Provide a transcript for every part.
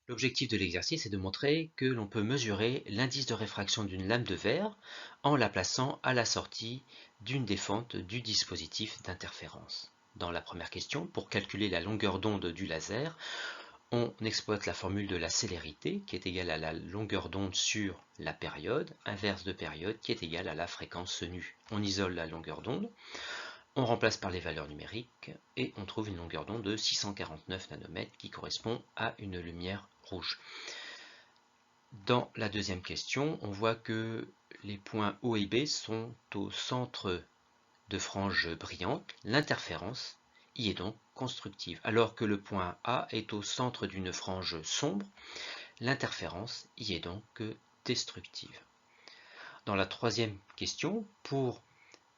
L'objectif de l'exercice est de montrer que l'on peut mesurer l'indice de réfraction d'une lame de verre en la plaçant à la sortie d'une des fentes du dispositif d'interférence. Dans la première question, pour calculer la longueur d'onde du laser, on exploite la formule de la célérité qui est égale à la longueur d'onde sur la période, inverse de période qui est égale à la fréquence nue. On isole la longueur d'onde, on remplace par les valeurs numériques et on trouve une longueur d'onde de 649 nanomètres qui correspond à une lumière rouge. Dans la deuxième question, on voit que les points O et B sont au centre de franges brillantes. L'interférence y est donc constructive, alors que le point A est au centre d'une frange sombre. L'interférence y est donc destructive. Dans la troisième question, pour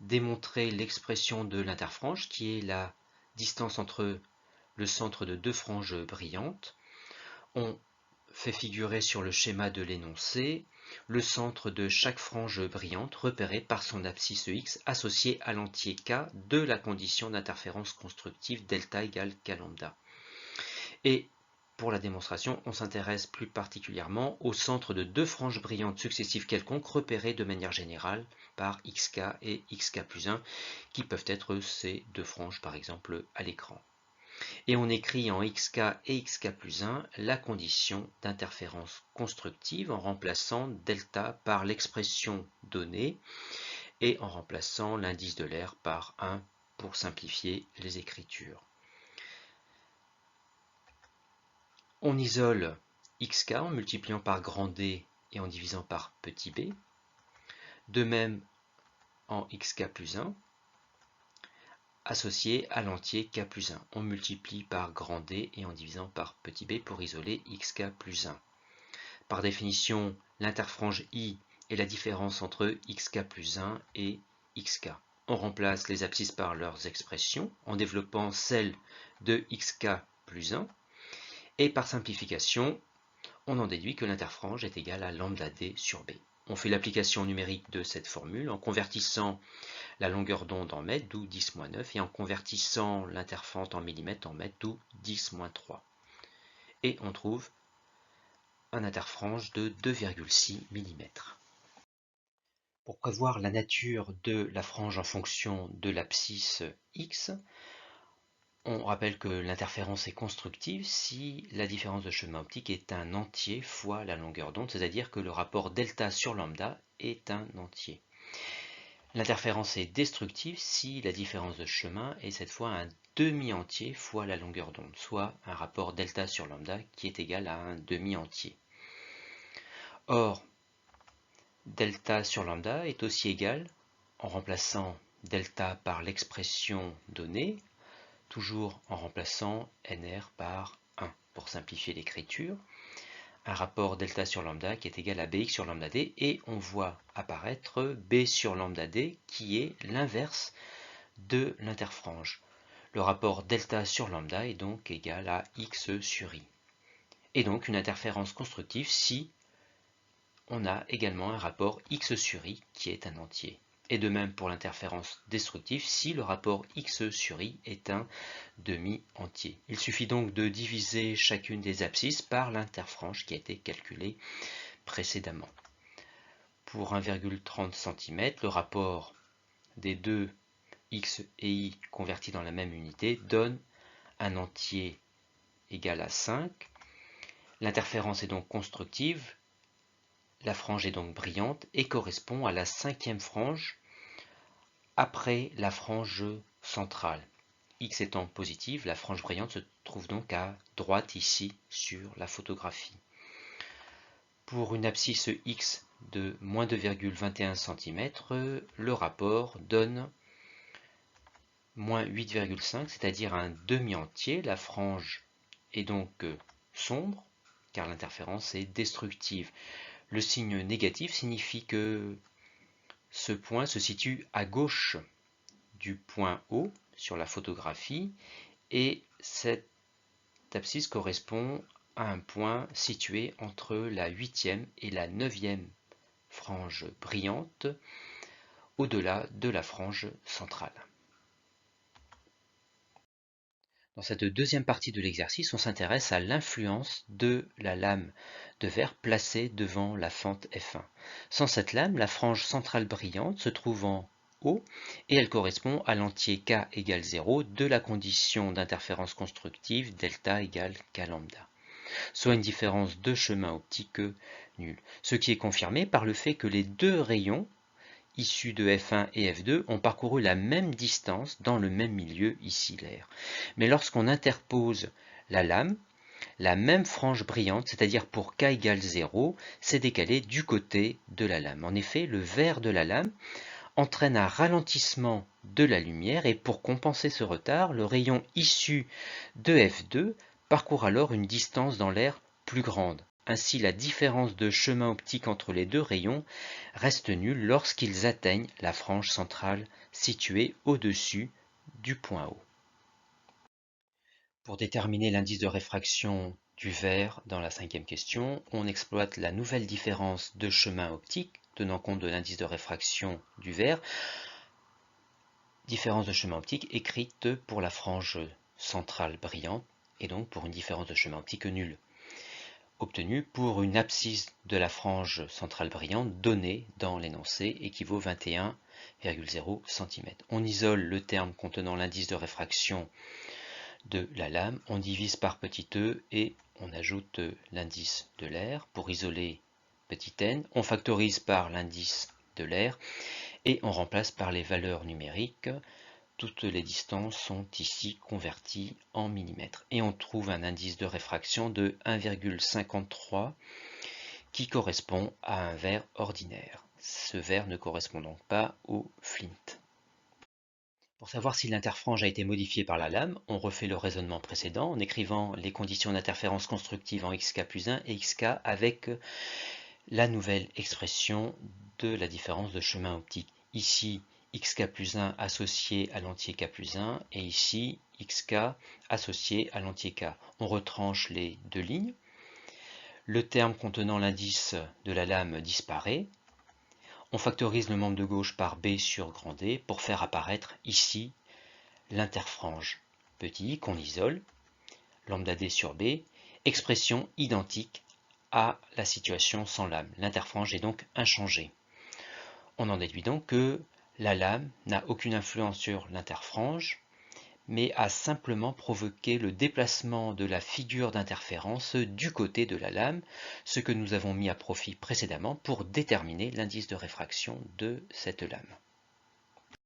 démontrer l'expression de l'interfrange, qui est la distance entre le centre de deux franges brillantes, on fait figurer sur le schéma de l'énoncé le centre de chaque frange brillante repéré par son abscisse X associée à l'entier K de la condition d'interférence constructive delta égale K lambda. Et pour la démonstration, on s'intéresse plus particulièrement au centre de deux franges brillantes successives quelconques repérées de manière générale par xk et xk plus 1 qui peuvent être ces deux franges par exemple à l'écran. Et on écrit en xk et xk plus 1 la condition d'interférence constructive en remplaçant delta par l'expression donnée et en remplaçant l'indice de l'air par 1 pour simplifier les écritures. On isole xk en multipliant par grand D et en divisant par petit b. De même en xk plus 1 associé à l'entier k plus 1. On multiplie par grand D et en divisant par petit b pour isoler xk plus 1. Par définition, l'interfrange I est la différence entre xk plus 1 et xk. On remplace les abscisses par leurs expressions en développant celle de xk plus 1 et par simplification, on en déduit que l'interfrange est égale à lambda d sur b. On fait l'application numérique de cette formule en convertissant la longueur d'onde en mètres, d'où 10-9, et en convertissant l'interfente en millimètres en mètres, d'où 10-3. Et on trouve un interfrange de 2,6 mm. Pour prévoir la nature de la frange en fonction de l'abscisse X, on rappelle que l'interférence est constructive si la différence de chemin optique est un entier fois la longueur d'onde, c'est-à-dire que le rapport delta sur lambda est un entier. L'interférence est destructive si la différence de chemin est cette fois un demi-entier fois la longueur d'onde, soit un rapport delta sur lambda qui est égal à un demi-entier. Or, delta sur lambda est aussi égal, en remplaçant delta par l'expression donnée, toujours en remplaçant nr par 1 pour simplifier l'écriture, un rapport delta sur lambda qui est égal à bx sur lambda d, et on voit apparaître b sur lambda d qui est l'inverse de l'interfrange. Le rapport delta sur lambda est donc égal à x sur i. Et donc une interférence constructive si on a également un rapport x sur i qui est un entier. Et de même pour l'interférence destructive si le rapport x sur i est un demi-entier. Il suffit donc de diviser chacune des abscisses par l'interfrange qui a été calculée précédemment. Pour 1,30 cm, le rapport des deux x et i convertis dans la même unité donne un entier égal à 5. L'interférence est donc constructive, la frange est donc brillante et correspond à la cinquième frange après la frange centrale. X étant positive, la frange brillante se trouve donc à droite ici sur la photographie. Pour une abscisse X de moins 2,21 cm, le rapport donne moins 8,5, c'est-à-dire un demi-entier. La frange est donc sombre, car l'interférence est destructive. Le signe négatif signifie que ce point se situe à gauche du point O sur la photographie, et cette abscisse correspond à un point situé entre la 8e et la 9e frange brillante, au-delà de la frange centrale. Dans cette deuxième partie de l'exercice, on s'intéresse à l'influence de la lame de verre placée devant la fente F1. Sans cette lame, la frange centrale brillante se trouve en haut et elle correspond à l'entier K égale 0 de la condition d'interférence constructive delta égale K lambda, soit une différence de chemin optique nulle, ce qui est confirmé par le fait que les deux rayons issus de F1 et F2 ont parcouru la même distance dans le même milieu, ici l'air. Mais lorsqu'on interpose la lame, la même frange brillante, c'est-à-dire pour K égale 0, s'est décalée du côté de la lame. En effet, le vert de la lame entraîne un ralentissement de la lumière et pour compenser ce retard, le rayon issu de F2 parcourt alors une distance dans l'air plus grande. Ainsi, la différence de chemin optique entre les deux rayons reste nulle lorsqu'ils atteignent la frange centrale située au-dessus du point O. Pour déterminer l'indice de réfraction du verre dans la cinquième question, on exploite la nouvelle différence de chemin optique tenant compte de l'indice de réfraction du verre, différence de chemin optique écrite pour la frange centrale brillante et donc pour une différence de chemin optique nulle, obtenue pour une abscisse de la frange centrale brillante donnée dans l'énoncé équivaut 21,0 cm. On isole le terme contenant l'indice de réfraction de la lame, on divise par petit e et on ajoute l'indice de l'air pour isoler petit n, on factorise par l'indice de l'air et on remplace par les valeurs numériques. Toutes les distances sont ici converties en millimètres. Et on trouve un indice de réfraction de 1,53 qui correspond à un verre ordinaire. Ce verre ne correspond donc pas au flint. Pour savoir si l'interfrange a été modifiée par la lame, on refait le raisonnement précédent en écrivant les conditions d'interférence constructive en xk plus 1 et xk avec la nouvelle expression de la différence de chemin optique. Ici, xk plus 1 associé à l'entier k plus 1 et ici xk associé à l'entier k. On retranche les deux lignes. Le terme contenant l'indice de la lame disparaît. On factorise le membre de gauche par b sur grand D pour faire apparaître ici l'interfrange petit i qu'on isole, lambda d sur b, expression identique à la situation sans lame. L'interfrange est donc inchangée. On en déduit donc que la lame n'a aucune influence sur l'interfrange, mais a simplement provoqué le déplacement de la figure d'interférence du côté de la lame, ce que nous avons mis à profit précédemment pour déterminer l'indice de réfraction de cette lame.